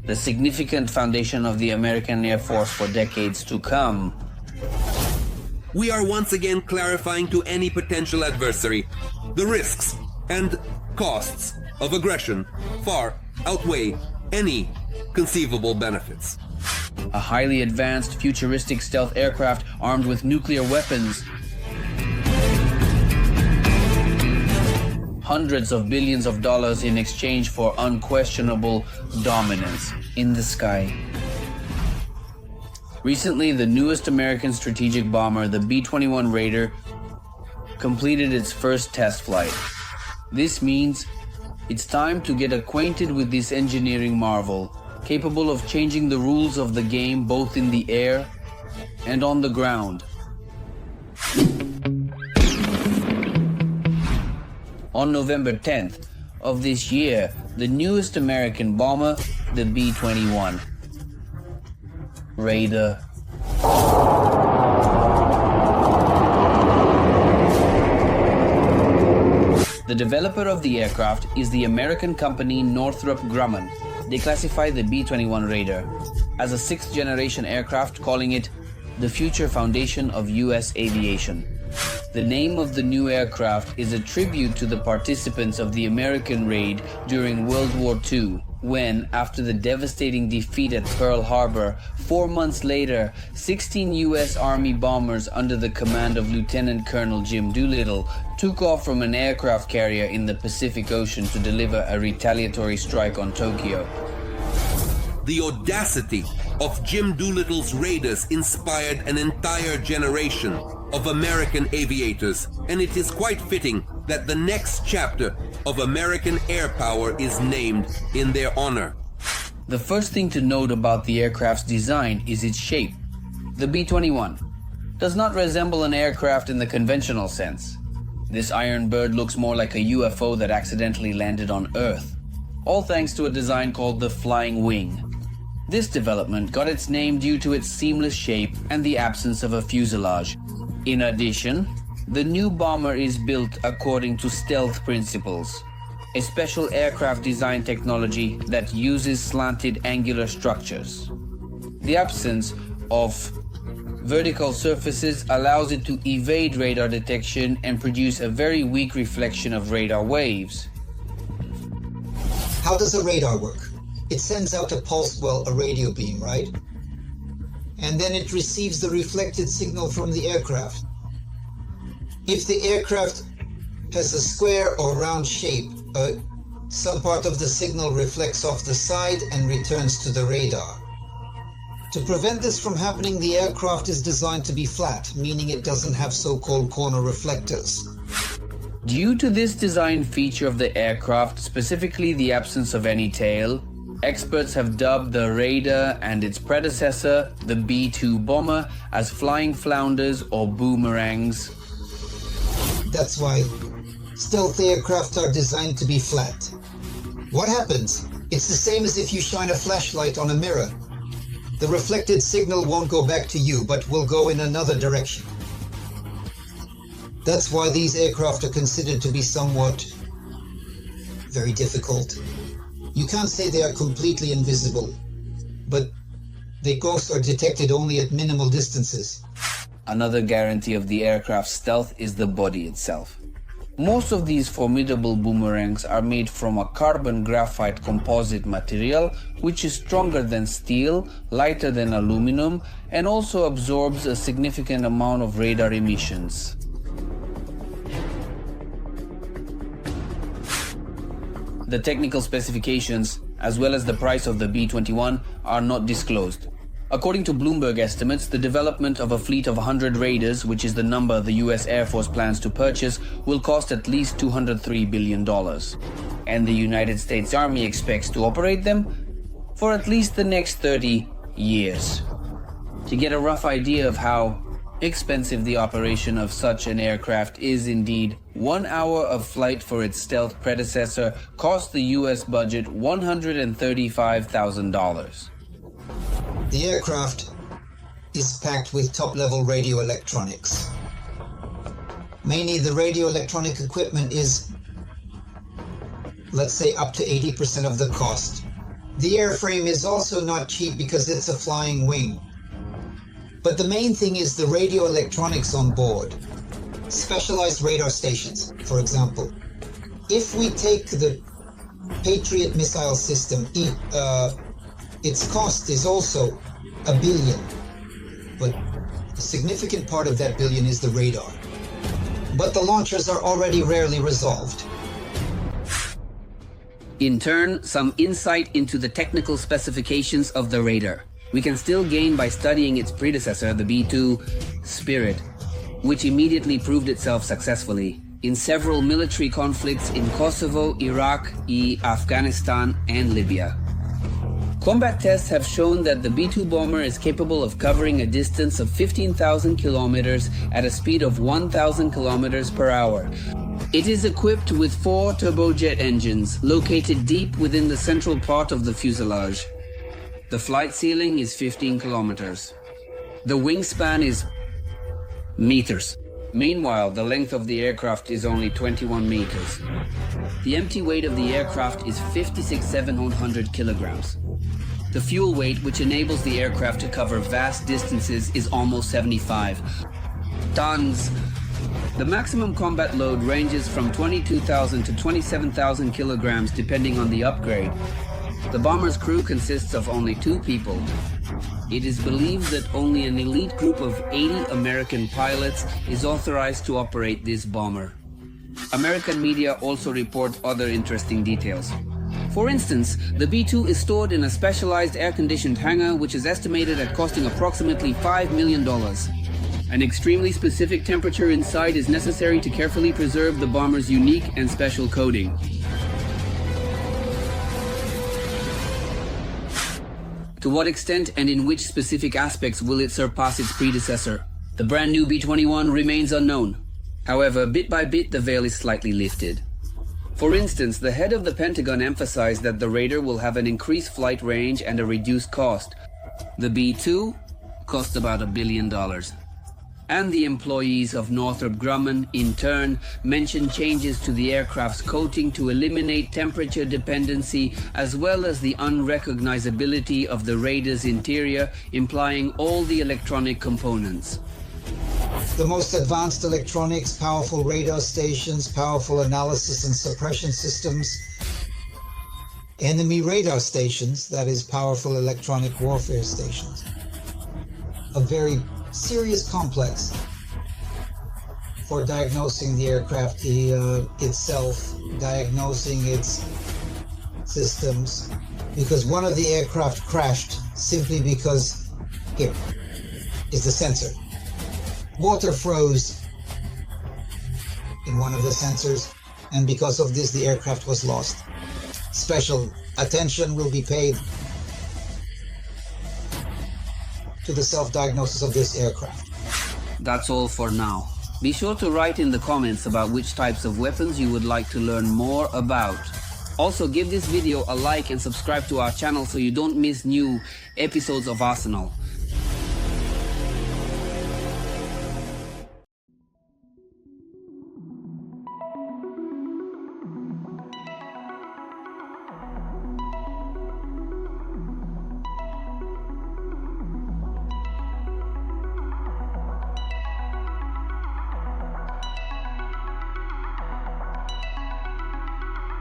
the significant foundation of the American Air Force for decades to come. We are once again clarifying to any potential adversary the risks and costs of aggression far outweigh any conceivable benefits. A highly advanced, futuristic stealth aircraft armed with nuclear weapons. Hundreds of billions of dollars in exchange for unquestionable dominance in the sky. Recently, the newest American strategic bomber, the B-21 Raider, completed its first test flight. This means it's time to get acquainted with this engineering marvel, capable of changing the rules of the game both in the air and on the ground. On November 10th of this year, the newest American bomber, the B-21 Raider. The developer of the aircraft is the American company Northrop Grumman. They classify the B-21 Raider as a sixth-generation aircraft, calling it the future foundation of U.S. aviation. The name of the new aircraft is a tribute to the participants of the American raid during World War II, when, after the devastating defeat at Pearl Harbor, 4 months later, 16 U.S. Army bombers under the command of Lieutenant Colonel Jim Doolittle took off from an aircraft carrier in the Pacific Ocean to deliver a retaliatory strike on Tokyo. The audacity of Jim Doolittle's raiders inspired an entire generation of American aviators, and it is quite fitting that the next chapter of American air power is named in their honor. The first thing to note about the aircraft's design is its shape. The B-21 does not resemble an aircraft in the conventional sense. This iron bird looks more like a UFO that accidentally landed on Earth, all thanks to a design called the flying wing. This development got its name due to its seamless shape and the absence of a fuselage. In addition, the new bomber is built according to stealth principles, a special aircraft design technology that uses slanted angular structures. The absence of vertical surfaces allows it to evade radar detection and produce a very weak reflection of radar waves. How does a radar work? It sends out a pulse, well, a radio beam, right? And then it receives the reflected signal from the aircraft. If the aircraft has a square or round shape, some part of the signal reflects off the side and returns to the radar. To prevent this from happening, the aircraft is designed to be flat, meaning it doesn't have so-called corner reflectors. Due to this design feature of the aircraft, specifically the absence of any tail, experts have dubbed the Raider and its predecessor, the B-2 bomber, as flying flounders or boomerangs. That's why stealth aircraft are designed to be flat. What happens? It's the same as if you shine a flashlight on a mirror. The reflected signal won't go back to you, but will go in another direction. That's why these aircraft are considered to be somewhat very difficult. You can't say they are completely invisible, but their ghosts are detected only at minimal distances. Another guarantee of the aircraft's stealth is the body itself. Most of these formidable boomerangs are made from a carbon graphite composite material, which is stronger than steel, lighter than aluminum, and also absorbs a significant amount of radar emissions. The technical specifications, as well as the price of the B-21, are not disclosed. According to Bloomberg estimates, the development of a fleet of 100 Raiders, which is the number the US Air Force plans to purchase, will cost at least $203 billion. And the United States Army expects to operate them for at least the next 30 years. To get a rough idea of how expensive the operation of such an aircraft is indeed, 1 hour of flight for its stealth predecessor cost the US budget $135,000. The aircraft is packed with top-level radio electronics. Mainly the radio electronic equipment is, let's say, up to 80% of the cost. The airframe is also not cheap because it's a flying wing. But the main thing is the radio electronics on board. Specialized radar stations, for example. If we take the Patriot missile system, its cost is also $1 billion. But a significant part of that billion is the radar. But the launchers are already rarely resolved. In turn, some insight into the technical specifications of the radar we can still gain by studying its predecessor, the B-2 Spirit, which immediately proved itself successfully in several military conflicts in Kosovo, Iraq, Afghanistan, and Libya. Combat tests have shown that the B-2 bomber is capable of covering a distance of 15,000 kilometers at a speed of 1,000 kilometers per hour. It is equipped with 4 turbojet engines located deep within the central part of the fuselage. The flight ceiling is 15 kilometers. The wingspan is meters. Meanwhile, the length of the aircraft is only 21 meters. The empty weight of the aircraft is 56,700 kilograms. The fuel weight, which enables the aircraft to cover vast distances, is almost 75 tons. The maximum combat load ranges from 22,000 to 27,000 kilograms depending on the upgrade. The bomber's crew consists of only 2 people. It is believed that only an elite group of 80 American pilots is authorized to operate this bomber. American media also report other interesting details. For instance, the B-2 is stored in a specialized air-conditioned hangar which is estimated at costing approximately $5 million. An extremely specific temperature inside is necessary to carefully preserve the bomber's unique and special coating. To what extent and in which specific aspects will it surpass its predecessor? The brand new B-21 remains unknown. However, bit by bit the veil is slightly lifted. For instance, the head of the Pentagon emphasized that the radar will have an increased flight range and a reduced cost. The B-2 cost about $1 billion. And the employees of Northrop Grumman, in turn, mentioned changes to the aircraft's coating to eliminate temperature dependency, as well as the unrecognizability of the radar's interior, implying all the electronic components. The most advanced electronics, powerful radar stations, powerful analysis and suppression systems, enemy radar stations, that is, powerful electronic warfare stations. A very serious complex for diagnosing the aircraft itself, diagnosing its systems, because one of the aircraft crashed simply because, here is the sensor. Water froze in one of the sensors, and because of this the aircraft was lost. Special attention will be paid to the self-diagnosis of this aircraft. That's all for now. Be sure to write in the comments about which types of weapons you would like to learn more about. Also, give this video a like and subscribe to our channel so you don't miss new episodes of Arsenal.